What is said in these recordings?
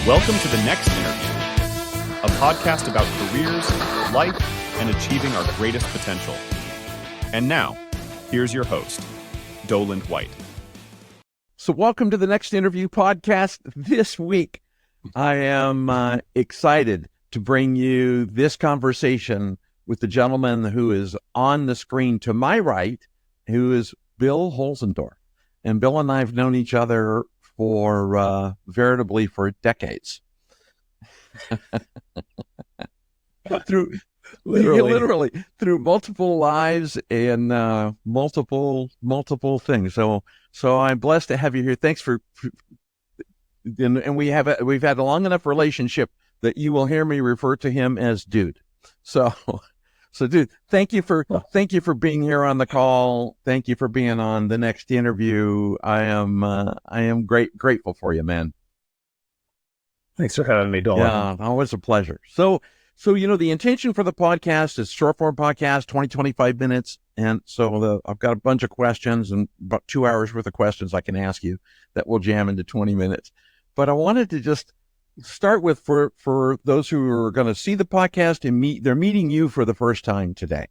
Welcome to The Next Interview, a podcast about careers, life, and achieving our greatest potential. And now, here's your host, Doland White. So welcome to The Next Interview podcast. This week, I am excited to bring you this conversation with the gentleman who is on the screen to my right, who is Bill Holzendorf. And Bill and I have known each other for veritably for decades. through literally through multiple lives and multiple things. So I'm blessed to have you here. Thanks and we've had a long enough relationship that you will hear me refer to him as dude. So dude, thank you for being here on the call. Thank you for being on the next interview. I am grateful for you, man. Thanks for having me, Dolan. Yeah, always a pleasure. So the intention for the podcast is short form podcast, 20, 25 minutes. And so I've got a bunch of questions and about 2 hours worth of questions I can ask you that will jam into 20 minutes. But I wanted to just start with for those who are going to see the podcast and they're meeting you for the first time today,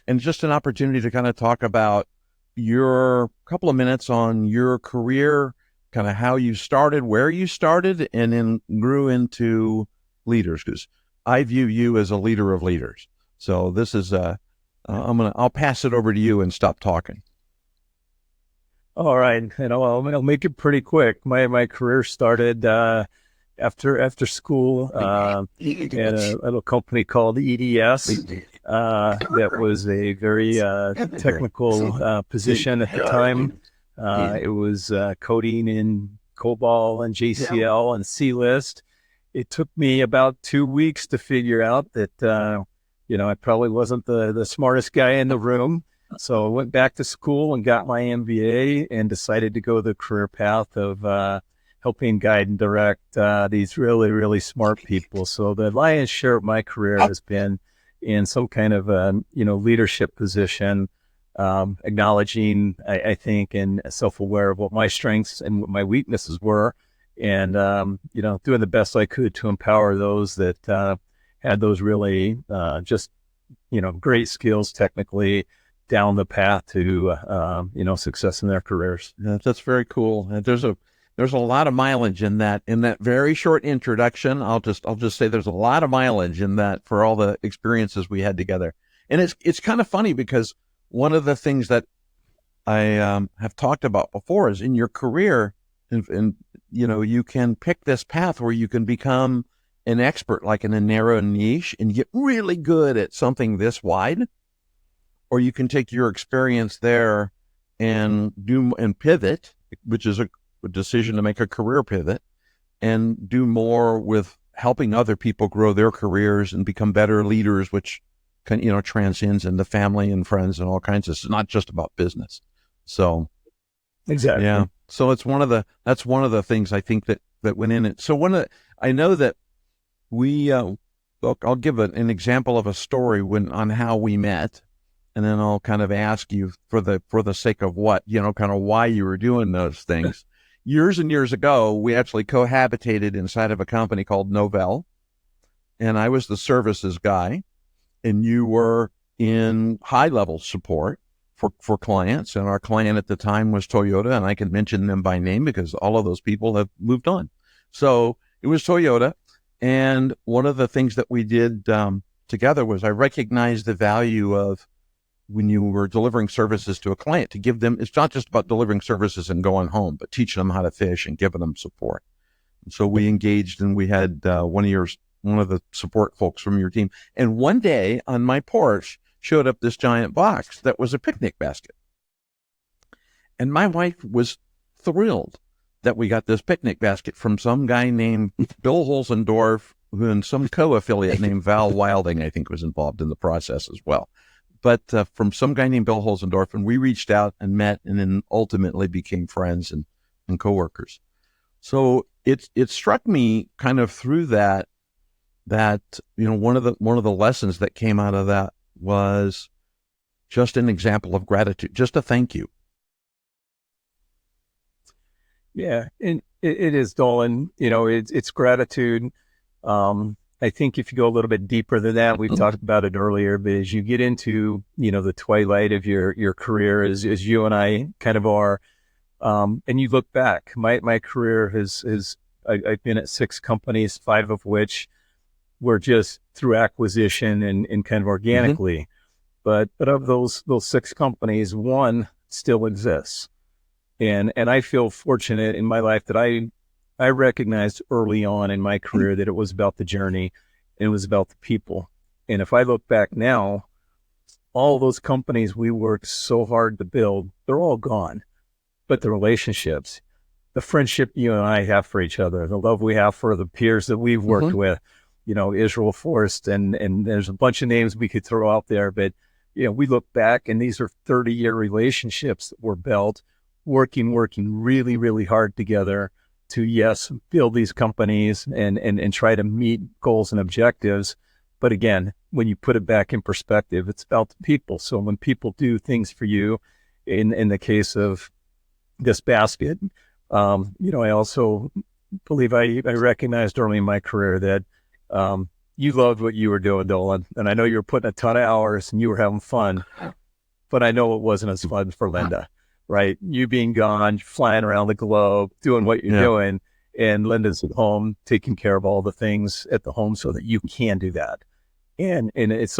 and just an opportunity to kind of talk about your couple of minutes on your career, kind of how you started, where you started, and then grew into leaders, because I view you as a leader of leaders. So this is I'll pass it over to you and stop talking. All right, I'll make it pretty quick. My career started after school at a little company called EDS. That was a very technical position at the time. It was coding in COBOL and JCL and C-List. It took me about 2 weeks to figure out that I probably wasn't the smartest guy in the room. So I went back to school and got my MBA and decided to go the career path of helping guide and direct these really, really smart people. So the lion's share of my career has been in some kind of leadership position, acknowledging, I think, and self-aware of what my strengths and what my weaknesses were, and doing the best I could to empower those that had those really great skills technically down the path to success in their careers. Yeah, that's very cool. And there's a lot of mileage in that very short introduction. I'll just say there's a lot of mileage in that for all the experiences we had together. And it's kind of funny because one of the things that I have talked about before is in your career, and you can pick this path where you can become an expert, like in a narrow niche, and get really good at something this wide, or you can take your experience there and pivot, which is a decision to make a career pivot, and do more with helping other people grow their careers and become better leaders, which can, transcends into family and friends and all kinds of, it's not just about business. So exactly. Yeah. So that's one of the things I think that went in it. So I know that I'll give an example of a story on how we met, and then I'll kind of ask you for the sake of what, kind of why you were doing those things. Years and years ago, we actually cohabitated inside of a company called Novell, and I was the services guy, and you were in high-level support for clients, and our client at the time was Toyota, and I can mention them by name because all of those people have moved on. So it was Toyota, and one of the things that we did together was I recognized the value of when you were delivering services to a client, to give them, it's not just about delivering services and going home, but teaching them how to fish and giving them support. And so we engaged, and we had one of the support folks from your team. And one day on my porch showed up this giant box that was a picnic basket. And my wife was thrilled that we got this picnic basket from some guy named Bill Holzendorf, who and some co-affiliate named Val Wilding, I think, was involved in the process as well. But from some guy named Bill Holzendorf, and we reached out and met, and then ultimately became friends and coworkers. So it struck me kind of through that one of the lessons that came out of that was just an example of gratitude, just a thank you. Yeah, and It is, Dolan. It's gratitude. I think if you go a little bit deeper than that, we've talked about it earlier, but as you get into, the twilight of your career, as you and I kind of are, and you look back, my career I've been at 6 companies, 5 of which were just through acquisition and kind of organically. But of those 6 companies, one still exists. And I feel fortunate in my life that I recognized early on in my career that it was about the journey and it was about the people. And if I look back now, all those companies we worked so hard to build, they're all gone. But the relationships, the friendship you and I have for each other, the love we have for the peers that we've worked with, Israel Forrest, and there's a bunch of names we could throw out there, but we look back and these are 30-year relationships that were built, working really, really hard together to, yes, build these companies and try to meet goals and objectives. But again, when you put it back in perspective, it's about the people. So when people do things for you, in the case of this basket, I also believe I recognized early in my career that you loved what you were doing, Dolan. And I know you were putting a ton of hours and you were having fun, but I know it wasn't as fun for Linda, right? You being gone, flying around the globe, doing what you're doing, and Linda's at home, taking care of all the things at the home so that you can do that. And it's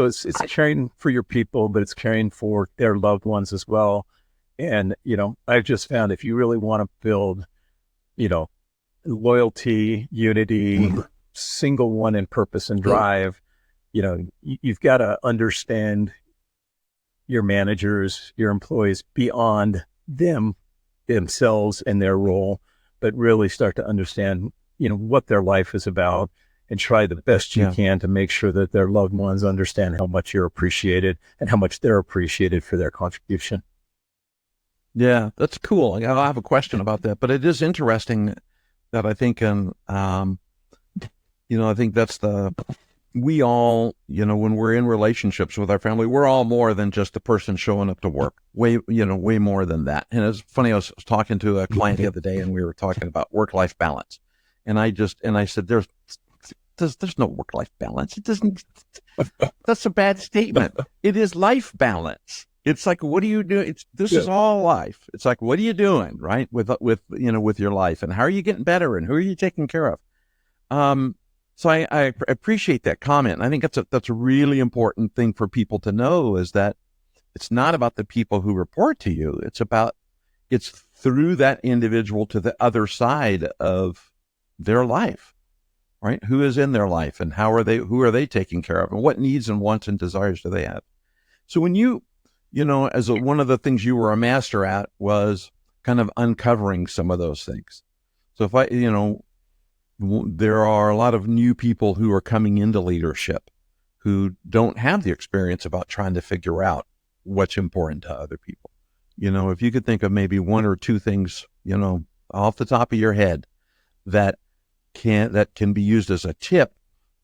caring for your people, but it's caring for their loved ones as well. And, I've just found if you really want to build, loyalty, unity, single one in purpose and drive, you've got to understand your managers, your employees beyond themselves and their role, but really start to understand, what their life is about and try the best you can to make sure that their loved ones understand how much you're appreciated and how much they're appreciated for their contribution. Yeah, that's cool. I have a question about that, but it is interesting that I think, I think that's we all, when we're in relationships with our family, we're all more than just the person showing up to work. Way more than that. And it's funny, I was talking to a client the other day and we were talking about work-life balance. And I said, there's no work-life balance. It doesn't, that's a bad statement. It is life balance. It's like, what do you do? This is all life. It's like, what are you doing, right? With your life, and how are you getting better, and who are you taking care of? So I appreciate that comment. And I think that's a really important thing for people to know, is that it's not about the people who report to you. It's through that individual to the other side of their life, right? Who is in their life, and who are they taking care of, and what needs and wants and desires do they have? So when one of the things you were a master at was kind of uncovering some of those things. So there are a lot of new people who are coming into leadership who don't have the experience about trying to figure out what's important to other people. If you could think of maybe 1 or 2 things, off the top of your head that can be used as a tip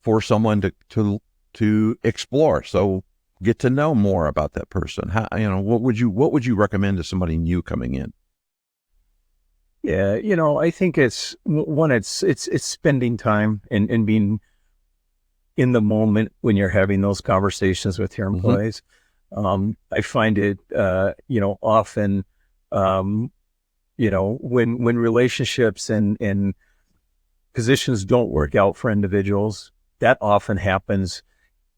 for someone to explore. So get to know more about that person. How, what would you recommend to somebody new coming in? Yeah, I think it's spending time and being in the moment when you're having those conversations with your employees. I find it, often, when relationships and positions don't work out for individuals, that often happens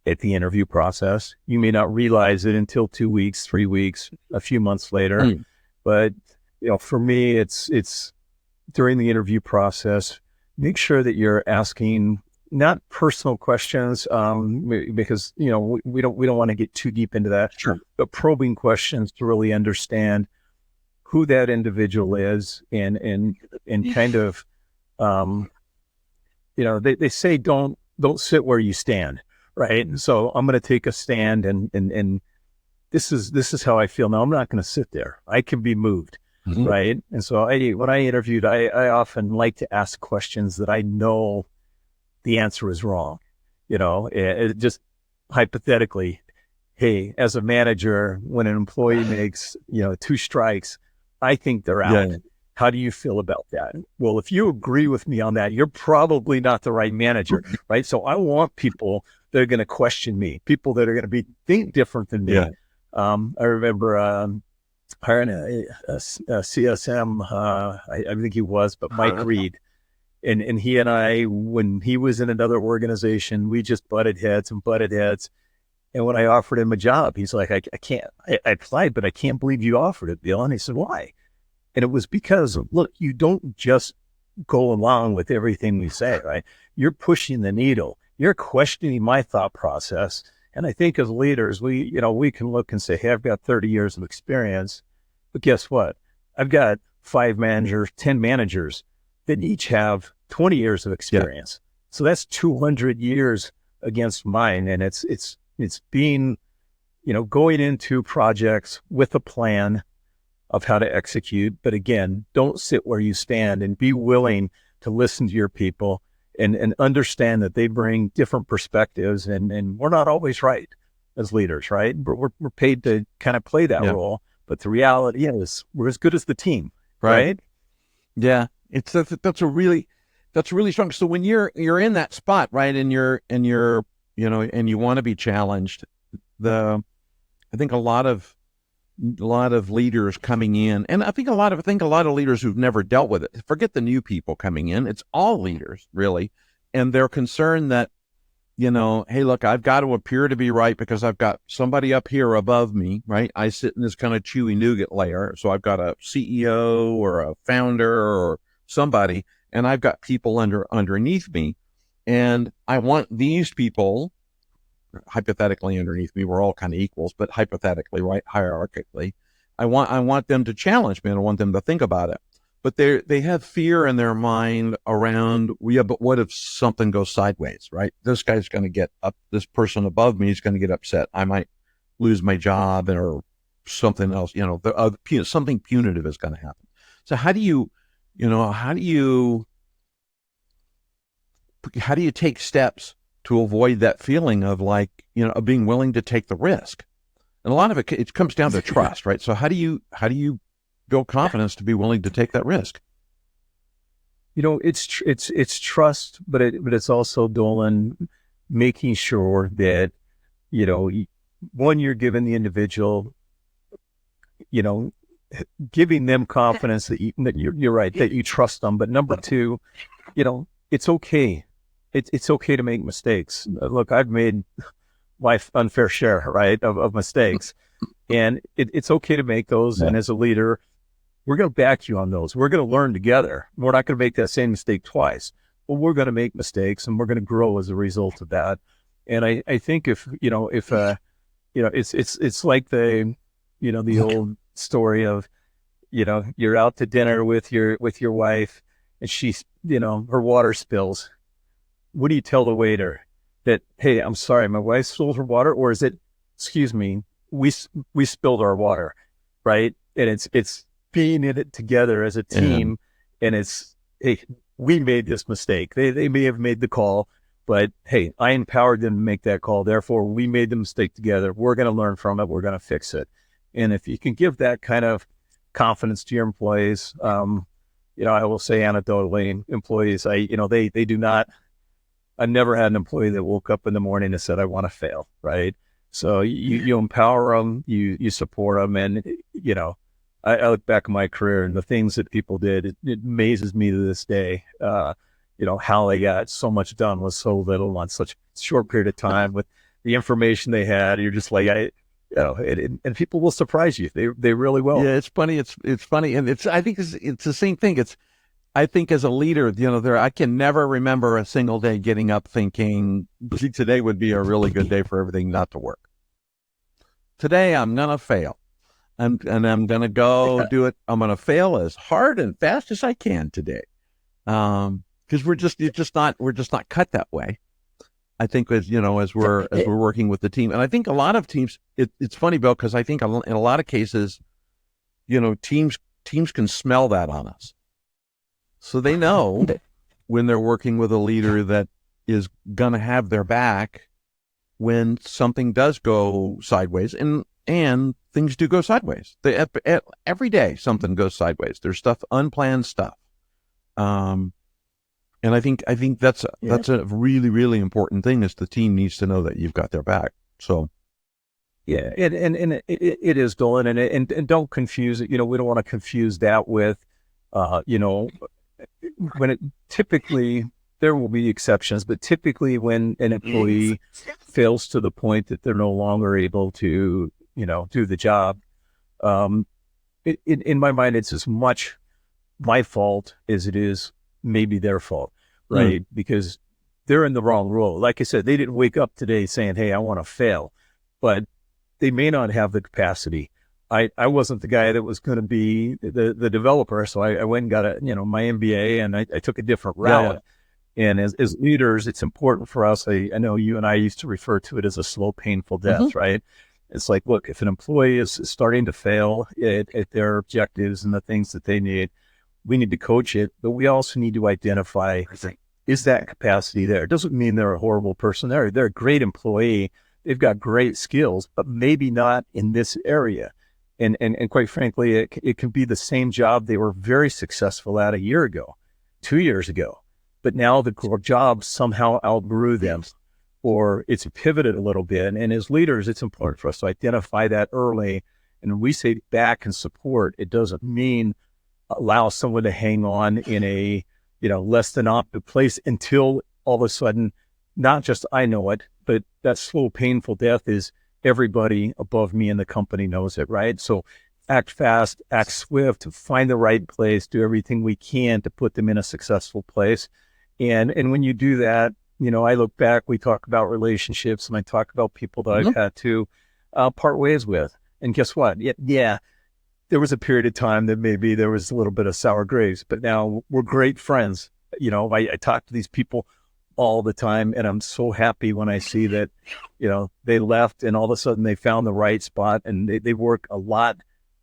at the interview process. You may not realize it until 2 weeks, 3 weeks, a few months later. But, for me, it's during the interview process, make sure that you're asking not personal questions, because, we don't want to get too deep into that, but probing questions to really understand who that individual is and kind of, they say, don't sit where you stand. Right. And so I'm going to take a stand and this is how I feel now. I'm not going to sit there. I can be moved. Right. And so when I interviewed, I often like to ask questions that I know the answer is wrong. It just hypothetically, hey, as a manager, when an employee makes, 2 strikes, I think they're out. How do you feel about that? Well, if you agree with me on that, you're probably not the right manager, right? So I want people that are going to question me, people that are going to think different than me. Yeah. I remember hiring a CSM, I think he was, but Mike Reed. And he and I, when he was in another organization, we just butted heads. And when I offered him a job, he's like, I can't, I applied, but I can't believe you offered it, Bill. And he said, why? And it was because, look, you don't just go along with everything we say, right? You're pushing the needle. You're questioning my thought process. And I think as leaders, we can look and say, hey, I've got 30 years of experience, but guess what? I've got 5 managers, 10 managers that each have 20 years of experience. Yeah. So that's 200 years against mine. And it's being, going into projects with a plan of how to execute. But again, don't sit where you stand, and be willing to listen to your people and understand that they bring different perspectives, and we're not always right as leaders, right? But we're paid to kind of play that role. But the reality is we're as good as the team, right? Yeah. That's really strong. So when you're in that spot, right, and you're and you want to be challenged, I think a lot of leaders coming in, and I think a lot of leaders who've never dealt with it, forget the new people coming in, it's all leaders really, and they're concerned that, hey, look, I've got to appear to be right because I've got somebody up here above me, right? I sit in this kind of chewy nougat layer, so I've got a CEO or a founder or somebody, and I've got people underneath me, and I want these people, hypothetically underneath me, we're all kind of equals, but hypothetically, right, hierarchically, I want them to challenge me, and I want them to think about it. But they have fear in their mind around, but what if something goes sideways, right? This guy's going to get up, this person above me is going to get upset. I might lose my job, or something else, something punitive is going to happen. So how do you take steps to avoid that feeling of of being willing to take the risk? And a lot of it comes down to trust, right? So how do you build confidence to be willing to take that risk? It's trust, but it's also, Dolan, making sure that, one, you're giving the individual, giving them confidence that you're right, that you trust them. But number 2, it's okay. It's okay to make mistakes. Look, I've made my unfair share, right, of mistakes, and it's okay to make those. Yeah. And as a leader, we're going to back you on those. We're going to learn together. We're not going to make that same mistake twice. Well, we're going to make mistakes, and we're going to grow as a result of that. And I think if it's like the old story of, you're out to dinner with your wife, and she's, her water spills. What do you tell the waiter? That, hey, I'm sorry, my wife spilled her water? Or is it, excuse me, we spilled our water, right? And it's being in it together as a team. Yeah. And it's, hey, we made this mistake. They may have made the call, but hey, I empowered them to make that call. Therefore, we made the mistake together. We're going to learn from it. We're going to fix it. And if you can give that kind of confidence to your employees, I will say anecdotally, employees, they do not. I've never had an employee that woke up in the morning and said, I want to fail, right? So you empower them, you support them. And, I look back at my career and the things that people did, it amazes me to this day, how they got so much done with so little on such a short period of time with the information they had. You're just like, and people will surprise you. They really will. Yeah, it's funny. It's funny. And I think it's the same thing. I think as a leader, I can never remember a single day getting up thinking today would be a really good day for everything not to work. Today I'm going to fail. And I'm going to go do it. I'm going to fail as hard and fast as I can today. Cause we're just not cut that way. I think as we're working with the team, and I think a lot of teams, it's funny, Bill, cause I think in a lot of cases, teams can smell that on us. So they know when they're working with a leader that is going to have their back when something does go sideways. And And things do go sideways. Every day something goes sideways. There's stuff, unplanned stuff. And I think that's a really, really important thing, is the team needs to know that you've got their back. So yeah, and it is, Dolan, and don't confuse it. We don't want to confuse that with, when typically there will be exceptions, but typically when an employee fails to the point that they're no longer able to, do the job, in my mind, it's as much my fault as it is maybe their fault, right? Because they're in the wrong role. Like I said, they didn't wake up today saying, "Hey, I want to fail," but they may not have the capacity. I wasn't the guy that was going to be the developer, so I went and got my MBA, and I took a different route. Yeah. And as leaders, it's important for us. I know you and I used to refer to it as a slow, painful death, right? It's like, look, if an employee is starting to fail at their objectives and the things that they need, we need to coach it, but we also need to identify, is that capacity there? It doesn't mean they're a horrible person. They're a great employee. They've got great skills, but maybe not in this area. And quite frankly, it can be the same job they were very successful at a year ago, 2 years ago, but now the job somehow outgrew them, or it's pivoted a little bit. And as leaders, it's important for us to identify that early. And when we say back and support, it doesn't mean allow someone to hang on in a, less than optimal place until all of a sudden, not just I know it, but that slow, painful death is everybody above me in the company knows it, right? So act fast, act swift, find the right place, do everything we can to put them in a successful place. And when you do that, I look back, we talk about relationships, and I talk about people that I've had to part ways with. And guess what? Yeah, there was a period of time that maybe there was a little bit of sour grapes, but now we're great friends. I talk to these people all the time, and I'm so happy when I see that, they left and all of a sudden they found the right spot, and they work a lot.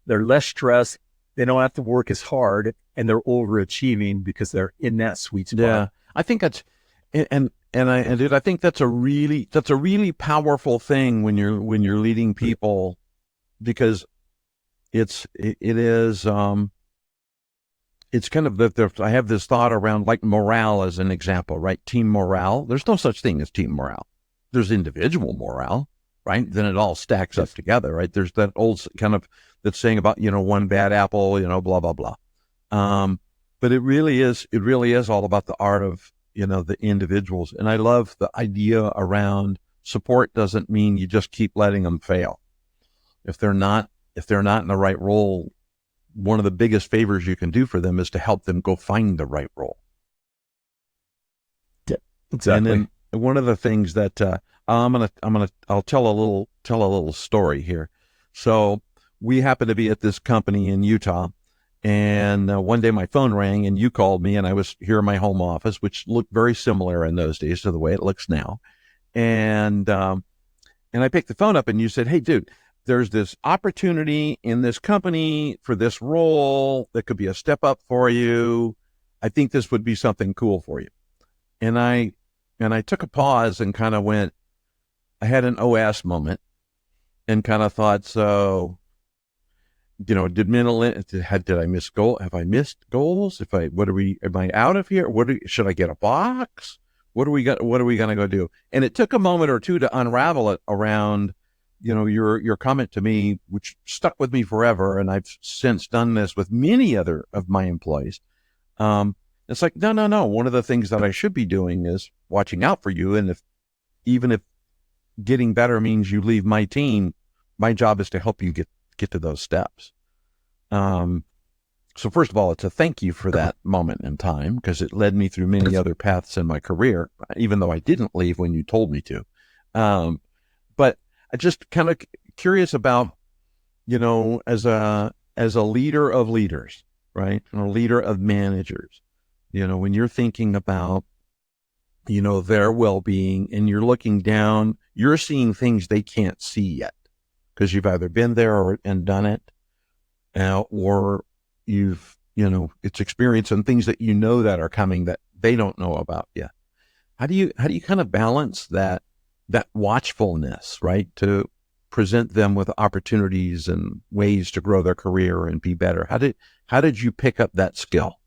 They're less stressed. They don't have to work as hard, and they're overachieving because they're in that sweet spot. Yeah, I think that's, I think that's a really powerful thing when you're leading people, because it's kind of I have this thought around, like, morale as an example, right? Team morale. There's no such thing as team morale. There's individual morale, right? Then it all stacks up together, right? There's that old kind of that saying about, one bad apple, blah, blah, blah. But it really is all about the art of, the individuals. And I love the idea around support doesn't mean you just keep letting them fail. If they're not in the right role, one of the biggest favors you can do for them is to help them go find the right role. Yeah, exactly. And then one of the things that I'll tell a little story here. So we happen to be at this company in Utah, and one day my phone rang, and you called me, and I was here in my home office, which looked very similar in those days to the way it looks now. And I picked the phone up, and you said, "Hey, dude, there's this opportunity in this company for this role that could be a step up for you. I think this would be something cool for you." And I took a pause and kind of went, I had an OS moment and kind of thought, so, did I miss goal? Have I missed goals? Am I out of here? Should I get a box? What are we going to go do? And it took a moment or two to unravel it around, your comment to me, which stuck with me forever. And I've since done this with many other of my employees. It's like, no. One of the things that I should be doing is watching out for you. And even if getting better means you leave my team, my job is to help you get to those steps. So first of all, it's a thank you for that moment in time, because it led me through many other paths in my career, even though I didn't leave when you told me to. But I just kind of curious about, as a leader of leaders, right? And a leader of managers, when you're thinking about, their well-being, and you're looking down, you're seeing things they can't see yet, because you've either been there and done it, or you've, it's experiencing things that that are coming that they don't know about yet. How do you kind of balance that watchfulness, right? To present them with opportunities and ways to grow their career and be better? How did you pick up that skill?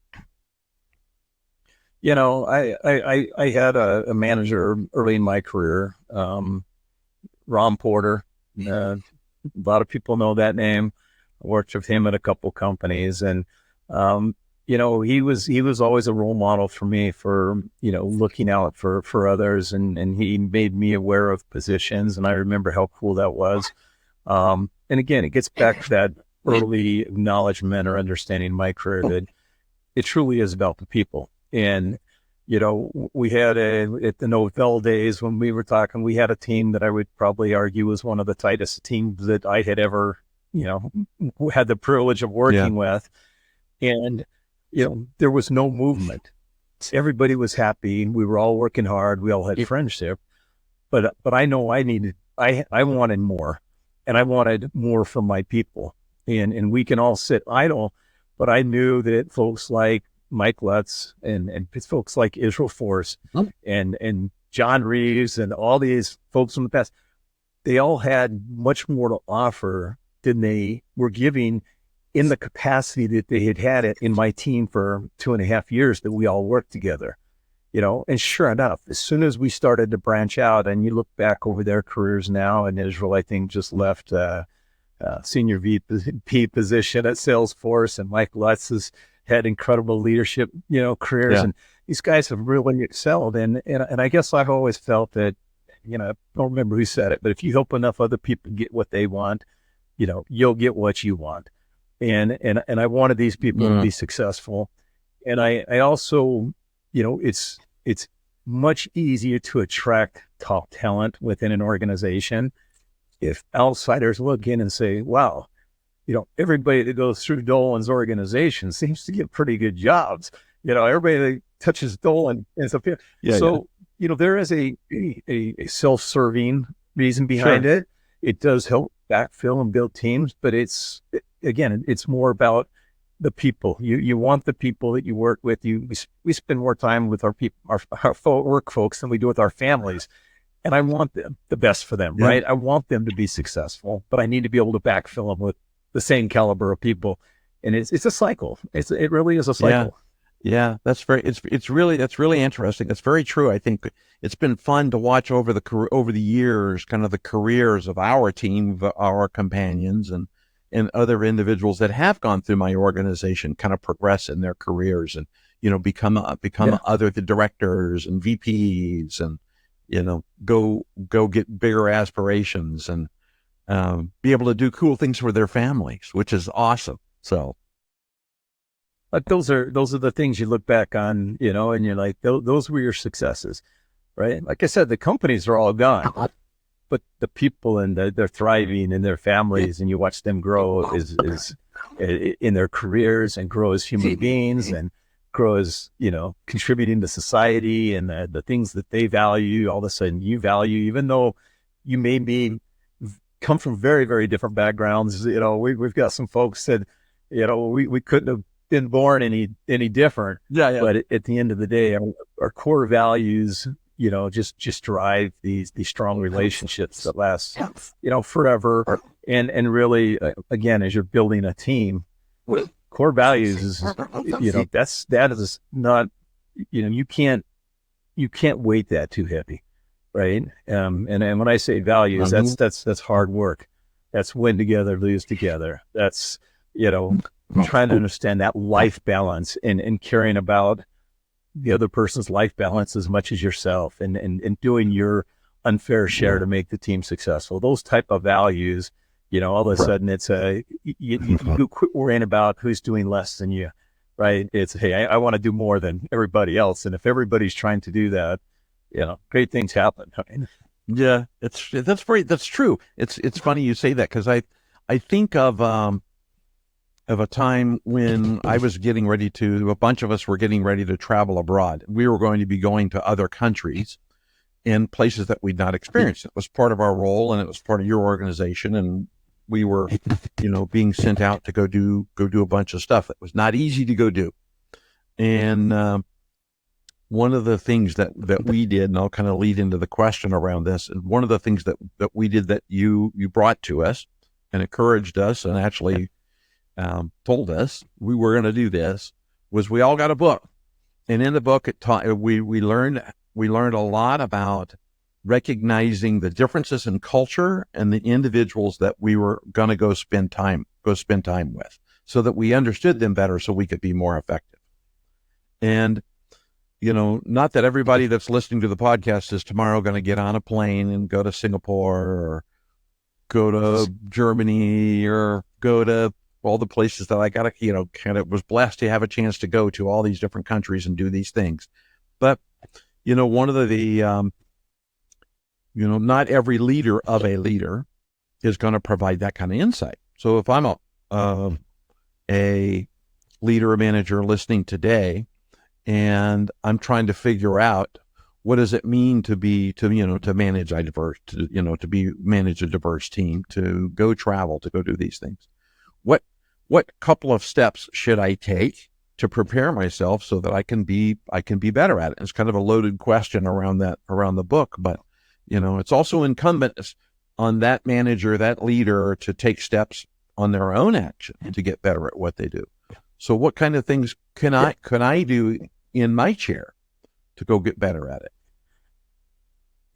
I had a manager early in my career, Ron Porter. A lot of people know that name. I worked with him at a couple companies, and he was always a role model for me for looking out for others, and he made me aware of positions, and I remember how cool that was. And again, it gets back to that early acknowledgement or understanding in my career that it truly is about the people. And we had at the Novell days when we were talking, we had a team that I would probably argue was one of the tightest teams that I had ever, had the privilege of working with. And, there was no movement. Everybody was happy. We were all working hard. We all had friendship. But I know I wanted more, and I wanted more from my people. And we can all sit idle, but I knew that folks like Mike Lutz and folks like Israel Force and John Reeves and all these folks from the past, they all had much more to offer than they were giving in the capacity that they had it in my team for 2.5 years that we all worked together, and sure enough, as soon as we started to branch out, and you look back over their careers now, and Israel, I think, just left senior VP position at Salesforce, and Mike Lutz has had incredible leadership, careers, and these guys have really excelled. And I guess I've always felt that, I don't remember who said it, but if you help enough other people get what they want, you'll get what you want. And I wanted these people to be successful. And I also, it's much easier to attract top talent within an organization if outsiders look in and say, wow, everybody that goes through Dolan's organization seems to get pretty good jobs. Everybody that touches Dolan ends up here. There is a self-serving reason behind it. It does help backfill and build teams, but it's more about the people. You want the people that you work with. We spend more time with our people, our work folks, than we do with our families. And I want the best for them, right? I want them to be successful, but I need to be able to backfill them with the same caliber of people. And it's a cycle. It really is a cycle. Yeah, that's really interesting. It's very true. I think it's been fun to watch over the years, kind of the careers of our team, our companions, and other individuals that have gone through my organization, kind of progress in their careers and become other the directors and VPs, and go get bigger aspirations and be able to do cool things for their families, which is awesome. So. But those are the things you look back on, and you're like, those were your successes, right? Like I said, the companies are all gone, but the people and they're thriving in their families, and you watch them grow is in their careers and grow as human beings and grow as, contributing to society and the things that they value. All of a sudden you value, even though you may come from very, very different backgrounds. We've got some folks that, we couldn't have been born any different. But at the end of the day, our core values, just drive these strong relationships that last, forever. And really, again, as you're building a team, core values is, that is not, you can't weight that too heavy, right? And when I say values, that's hard work. That's win together, lose together. That's, trying to understand that life balance and caring about the other person's life balance as much as yourself, and doing your unfair share to make the team successful. Those type of values, all of a sudden it's you quit worrying about who's doing less than you, right? It's, hey, I want to do more than everybody else. And if everybody's trying to do that, great things happen. Yeah, that's true. It's funny you say that, because I think of a time when a bunch of us were getting ready to travel abroad. We were going to be going to other countries and places that we'd not experienced. It was part of our role, and it was part of your organization, and we were, being sent out to go do a bunch of stuff that was not easy to go do. And one of the things that we did, and I'll kind of lead into the question around this, and one of the things that we did that you brought to us and encouraged us and actually told us we were going to do this was we all got a book. And in the book, we learned a lot about recognizing the differences in culture and the individuals that we were going to go spend time with, so that we understood them better, so we could be more effective. And not that everybody that's listening to the podcast is tomorrow going to get on a plane and go to Singapore or go to Germany or go to all the places that I got to, kind of was blessed to have a chance to go to all these different countries and do these things. But, one of the not every leader of a leader is going to provide that kind of insight. So if I'm a leader or manager listening today, and I'm trying to figure out what does it mean to manage a diverse, manage a diverse team, to go travel, to go do these things. What couple of steps should I take to prepare myself so that I can be better at it? And it's kind of a loaded question around the book, but it's also incumbent on that manager, that leader, to take steps on their own action to get better at what they do. So what kind of things can I do in my chair to go get better at it?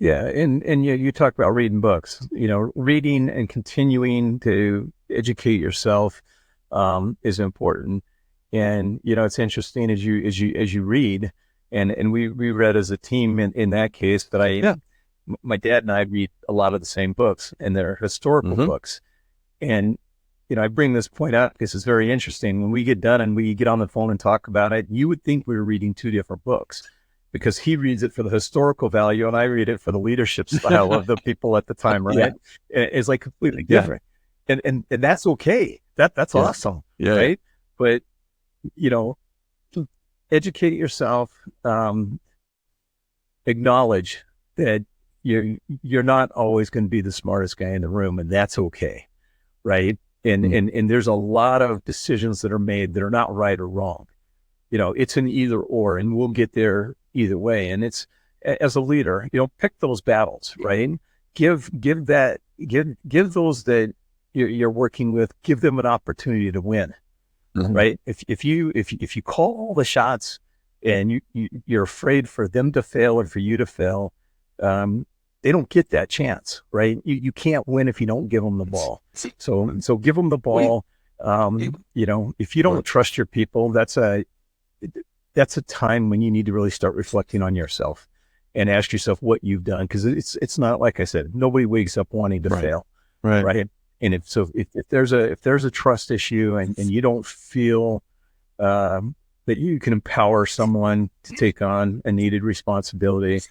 Yeah. And you talk about reading books, reading and continuing to educate yourself, is important. And, it's interesting as you read, and we read as a team in that case, but my dad and I read a lot of the same books, and they're historical books. And, I bring this point out because it's very interesting. When we get done and we get on the phone and talk about it, you would think we were reading two different books, because he reads it for the historical value and I read it for the leadership style of the people at the time, right? Yeah. It's like completely different. Yeah. And that's okay. That's awesome. Yeah. Right. But, educate yourself, acknowledge that you're not always going to be the smartest guy in the room, and that's okay. Right. And there's a lot of decisions that are made that are not right or wrong. It's an either or, and we'll get there either way. And it's, as a leader, pick those battles, right? Give those that you're working with, give them an opportunity to win, right? If you call all the shots and you're afraid for them to fail or for you to fail, they don't get that chance, right? You can't win if you don't give them the ball. So give them the ball. If you don't trust your people, that's a time when you need to really start reflecting on yourself and ask yourself what you've done. Cause it's not, like I said, nobody wakes up wanting to fail. Right. And if there's a trust issue and you don't feel, that you can empower someone to take on a needed responsibility,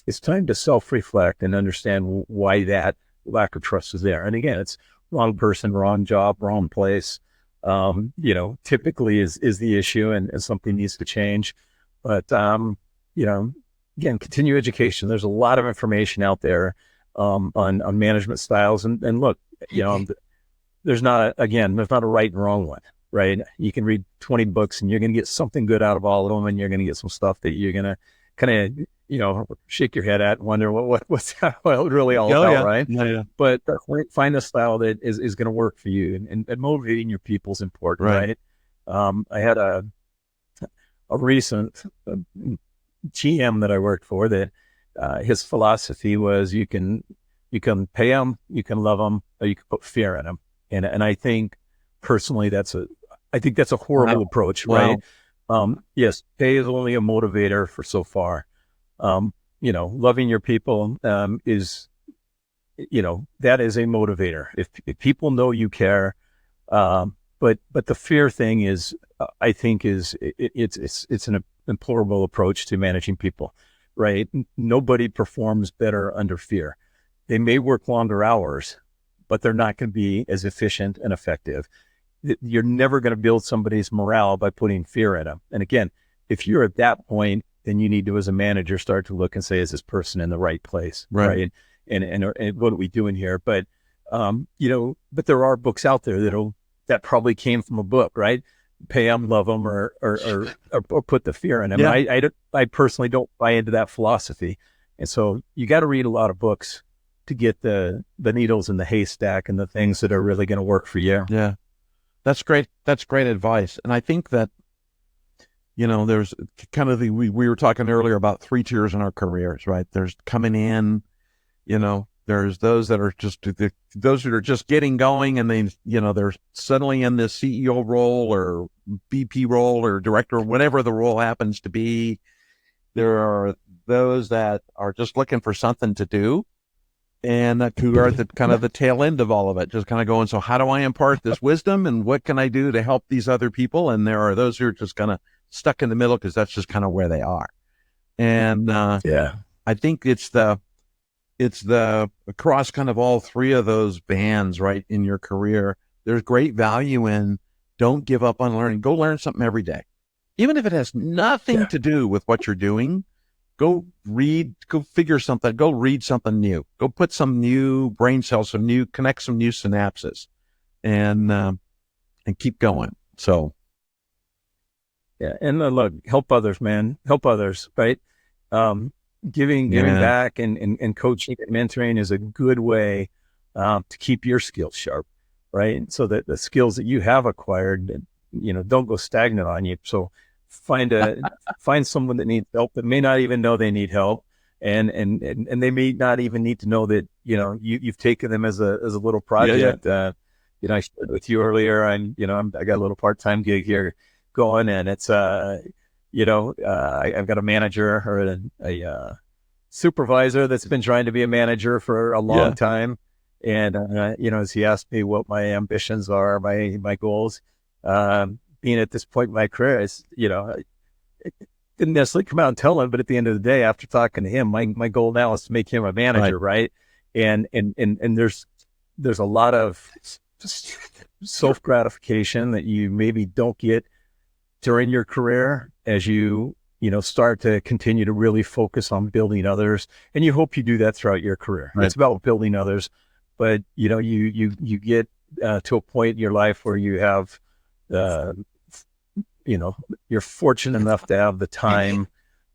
it's time to self-reflect and understand why that lack of trust is there. And again, it's wrong person, wrong job, wrong place. Typically is the issue, and something needs to change. But, again, continue education. There's a lot of information out there, on management styles. And look, there's not a right and wrong one, right? You can read 20 books and you're going to get something good out of all of them. And you're going to get some stuff that you're going to kind of, shake your head at and wonder what's really all about, right? Yeah. But find a style that is going to work for you, and motivating your people is important, right? I had a recent GM that I worked for that his philosophy was you can pay them, you can love them, or you can put fear in them. And I think personally that's a horrible approach, right? Yes, pay is only a motivator for so far. Loving your people, is, that is a motivator. If people know you care, but the fear thing is, I think it's an implorable approach to managing people, right? Nobody performs better under fear. They may work longer hours, but they're not going to be as efficient and effective. You're never going to build somebody's morale by putting fear in them. And again, if you're at that point, then you need to, as a manager, start to look and say, is this person in the right place? Right. And what are we doing here? But, but there are books out there that probably came from a book, right? pay them, love them, or put the fear in them. Yeah. I personally don't buy into that philosophy. And so you got to read a lot of books to get the needles in the haystack and the things that are really going to work for you. Yeah. That's great. That's great advice. And I think that, there's kind of we were talking earlier about 3 tiers in our careers, right? There's coming in, there's those that are those that are just getting going, and they're suddenly in this CEO role or VP role or director, whatever the role happens to be. There are those that are just looking for something to do, and who are the kind of the tail end of all of it, just kind of going, so how do I impart this wisdom, and what can I do to help these other people? And there are those who are just kind of stuck in the middle because that's just kind of where they are. And I think it's the across kind of all 3 of those bands, right, in your career. There's great value in don't give up on learning. Go learn something every day, even if it has nothing to do with what you're doing. Go figure something, go read something new, go put some new brain cells, connect some new synapses, and keep going. So. Yeah. And look, help others, man, help others. Right. Giving back and coaching and mentoring is a good way, to keep your skills sharp. Right. So that the skills that you have acquired, don't go stagnant on you. So find someone that needs help, that may not even know they need help, and they may not even need to know that you've taken them as a little project. I shared with you earlier. I got a little part-time gig here going, and it's I've got a manager or a supervisor that's been trying to be a manager for a long time, and as he asked me what my ambitions are, my goals. Being at this point in my career, it didn't necessarily come out and tell him, but at the end of the day, after talking to him, my goal now is to make him a manager, right? And there's a lot of self gratification that you maybe don't get during your career as you start to continue to really focus on building others, and you hope you do that throughout your career. Right. It's about building others, but you get to a point in your life where you have you're fortunate enough to have the time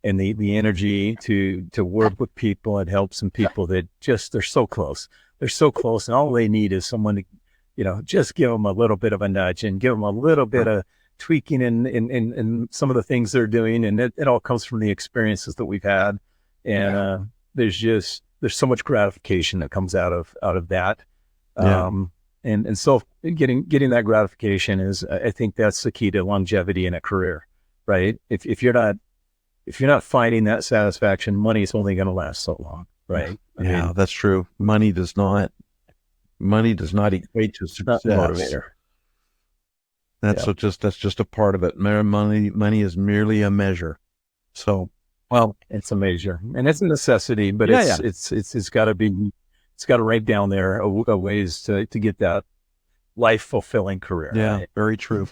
and the energy to work with people and help some people that they're so close, and all they need is someone to, just give them a little bit of a nudge and give them a little bit of tweaking in some of the things they're doing. And it all comes from the experiences that we've had. And, there's so much gratification that comes out of that. And so getting that gratification is, I think that's the key to longevity in a career, right? If you're not finding that satisfaction, money is only going to last so long, right? I mean, that's true. Money does not equate to success. Not a motivator. That's just a part of it. Money is merely a measure. So, well, it's a measure, and it's a necessity, but it's got to be. It's got to write down there a ways to get that life fulfilling career. Yeah, right? Very true.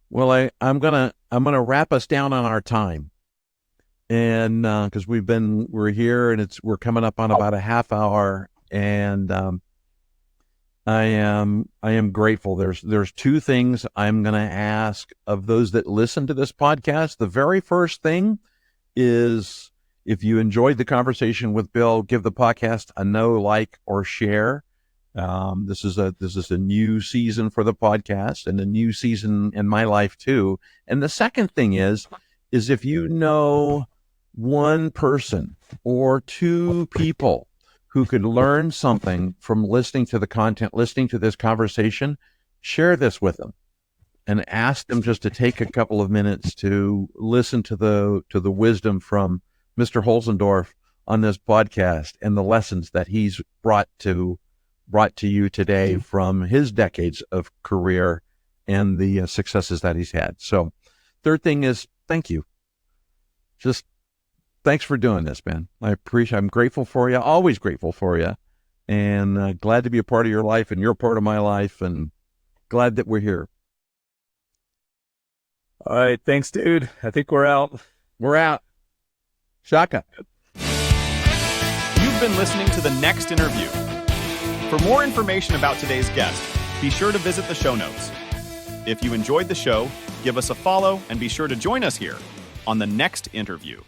Well, I'm gonna wrap us down on our time, and because we're here and we're coming up on about a half hour, and I am grateful. There's 2 things I'm gonna ask of those that listen to this podcast. The very first thing is, if you enjoyed the conversation with Bill, give the podcast a like, or share. This is a new season for the podcast and a new season in my life too. And the second thing is if you know one person or 2 people who could learn something from listening to the content, listening to this conversation, share this with them and ask them just to take a couple of minutes to listen to the wisdom from Mr. Holzendorf on this podcast and the lessons that he's brought to you today from his decades of career and the successes that he's had. So, third thing is, thank you. Just thanks for doing this, man. I'm grateful for you, always grateful for you, and glad to be a part of your life, and you're a part of my life, and glad that we're here. All right. Thanks, dude. I think we're out. We're out. Shaka. You've been listening to the next interview. For more information about today's guest, be sure to visit the show notes. If you enjoyed the show, Give us a follow and be sure to join us here on the next interview.